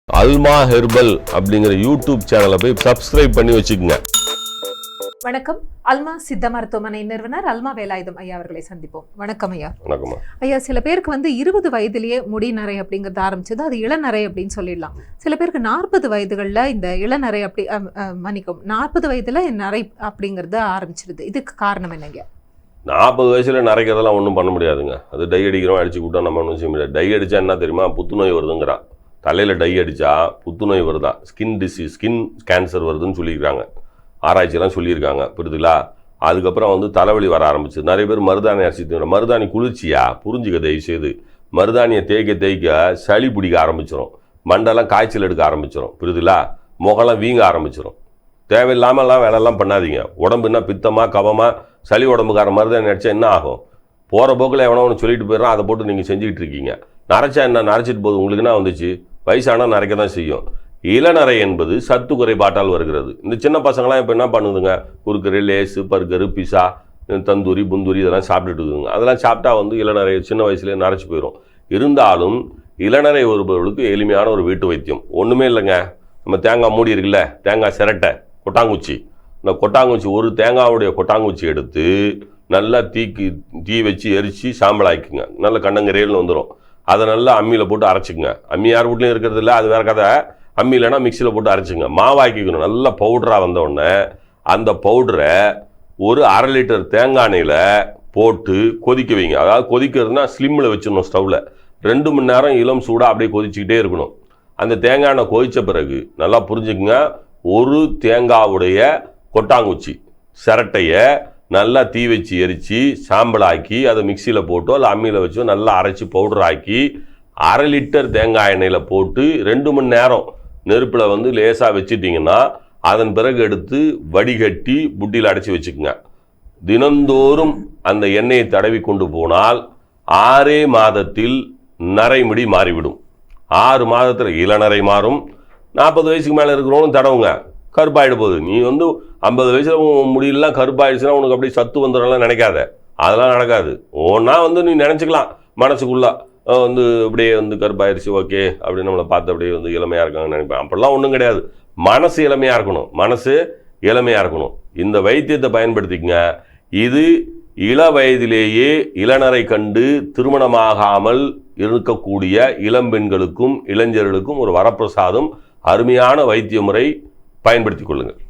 அல்மா herbal அப்படிங்கிற YouTube சேனலை போய் சப்ஸ்கிரைப் பண்ணி வச்சுக்கோங்க. வணக்கம். அல்மா சித்த மருத்துவமனை நிறுவனர் அல்மா வேலாயுதம் ஐயா அவர்களை சந்திப்போம். வணக்கம் ஐயா. வணக்கம் ஐயா. சில பேருக்கு 20 வயதிலேயே முடி நரை அப்படிங்கிறது ஆரம்பிச்சது, அது இளநரை அப்படின்னு சொல்லிடலாம். சில பேருக்கு 40 வயதுகளில் இந்த இளநரை அப்படி மன்னிக்கும் 40 வயதுல நரை அப்படிங்கிறது ஆரம்பிச்சிருது. இதுக்கு காரணம் என்னங்க? 40 வயசுல நரைக்கிறதெல்லாம் ஒன்றும் பண்ண முடியாதுங்க. அது டை அடிக்கிறோம், அடிச்சு கூட்டா நம்ம ஒன்றும் செய்ய முடியாது. டை அடிச்சா என்ன தெரியுமா? புத்துநோய் வருதுங்கிறான். தலையில் டை அடித்தா புத்துநோய் வருதான், ஸ்கின் டிசீஸ், ஸ்கின் கேன்சர் வருதுன்னு சொல்லியிருக்காங்க. ஆராய்ச்சியெல்லாம் சொல்லியிருக்காங்க, புரியுதுங்களா? அதுக்கப்புறம் தலைவலி வர ஆரம்பிச்சு. நிறைய பேர் மருதாணி அரைச்சி தீவிரம். மருதாணி குளிர்ச்சியா? புரிஞ்சுக்க தயவு செய்து. மருதாணியை தேய்க்க சளி பிடிக்க ஆரம்பிச்சிடும், மண்டெல்லாம் காய்ச்சல் எடுக்க ஆரம்பிச்சிடும், புரியுதுங்களா? முகலாம் வீங்க ஆரம்பிச்சிடும். தேவையில்லாமலாம் வேலையெல்லாம் பண்ணாதீங்க. உடம்புன்னா பித்தமாக கவமாக சளி உடம்புக்கார மருதாணி அடித்தா என்ன ஆகும்? போகிற போக்கில் எவனோ ஒன்று சொல்லிட்டு போயிடறான், அதை போட்டு நீங்கள் செஞ்சுக்கிட்டு இருக்கீங்க. நரைச்சா என்ன? நரைச்சிட்டு போகுது, உங்களுக்கு என்ன வந்துச்சு? வயசானால் நரைக்க தான் செய்யும். இளநரை என்பது சத்து குறைபாட்டால் வருகிறது. இந்த சின்ன பசங்களாம் இப்போ என்ன பண்ணுதுங்க? குறுக்கரு, லேஸு, பர்கரு, பிஸா, தந்தூரி, புந்தூரி இதெல்லாம் சாப்பிட்டுட்டு இருக்குதுங்க. அதெல்லாம் சாப்பிட்டா இளநரை சின்ன வயசுலேயே நரைச்சி போயிடும். இருந்தாலும் இளநரை வருபவர்களுக்கு எளிமையான ஒரு வீட்டு வைத்தியம் ஒன்றுமே இல்லைங்க. நம்ம தேங்காய் மூடி இருக்குல்ல, தேங்காய் சிரட்டை, கொட்டாங்குச்சி. இந்த கொட்டாங்குச்சி, ஒரு தேங்காவுடைய கொட்டாங்குச்சி எடுத்து நல்லா தீ வச்சு எரித்து சாம்பல் ஆக்கிக்குங்க. நல்ல கண்ணங்கரையல்னு வந்துடும். அதை நல்லா அம்மியில் போட்டு அரைச்சிங்க. அம்மி யார் வீட்லையும் இருக்கிறது இல்லை, அது வேறு கதை. அம்மி இல்லைன்னா மிக்சியில் போட்டு அரைச்சிங்க. மாவாக்கிக்கணும். நல்லா பவுடராக வந்தவுடனே அந்த பவுடரை ஒரு 1/2 லிட்டர் தேங்காய் எண்ணெயில் போட்டு கொதிக்க வைங்க. அதாவது கொதிக்கிறதுனா ஸ்லிம்மில் வச்சிடணும் ஸ்டவ்வில். 2 மணி நேரம் இளம் சூடாக அப்படியே கொதிச்சுக்கிட்டே இருக்கணும். அந்த தேங்காய் எண்ணெய் கொதித்த பிறகு நல்லா புரிஞ்சுக்குங்க, ஒரு தேங்காவுடைய கொட்டாங்குச்சி சிரட்டையை நல்லா தீ வச்சு எரித்து சாம்பலாக்கி அதை மிக்சியில் போட்டோ இல்லை அம்மியில் வச்சோ நல்லா அரைச்சி பவுடர் ஆக்கி 1/2 லிட்டர் தேங்காய் எண்ணெயில் போட்டு 2 மணி நேரம் நெருப்பில் லேசாக வச்சுட்டிங்கன்னா அதன் பிறகு எடுத்து வடிகட்டி புட்டியில் அடைச்சி வச்சுக்கோங்க. தினந்தோறும் அந்த எண்ணெயை தடவி கொண்டு போனால் 6 மாதத்தில் நரைமுடி மாறிவிடும். 6 மாதத்தில் இளநரை மாறும். 40 வயசுக்கு மேலே இருக்கிறவங்களும் தடவுங்க, கருப்பாயிட போகுது. நீ 50 வயசுல முடியலாம் கருப்பாயிடுச்சுன்னா உனக்கு அப்படியே சத்து வந்துடலாம் நினைக்காத. அதெல்லாம் நடக்காது. ஒன்றா நீ நினச்சிக்கலாம் மனசுக்குள்ளே அப்படியே கருப்பாயிடுச்சு ஓகே அப்படின்னு நம்மளை பார்த்து அப்படியே இளமையாக இருக்காங்கன்னு நினைப்பேன். அப்படிலாம் ஒன்றும் கிடையாது. மனசு இளமையாக இருக்கணும், மனசு இளமையாக இருக்கணும். இந்த வைத்தியத்தை பயன்படுத்திக்கங்க. இது இள வயதிலேயே இளநரை கண்டு திருமணமாகாமல் இருக்கக்கூடிய இளம்பெண்களுக்கும் இளைஞர்களுக்கும் ஒரு வரப்பிரசாதம். அருமையான வைத்திய முறை, பயன்படுத்திக் கொள்ளுங்கள்.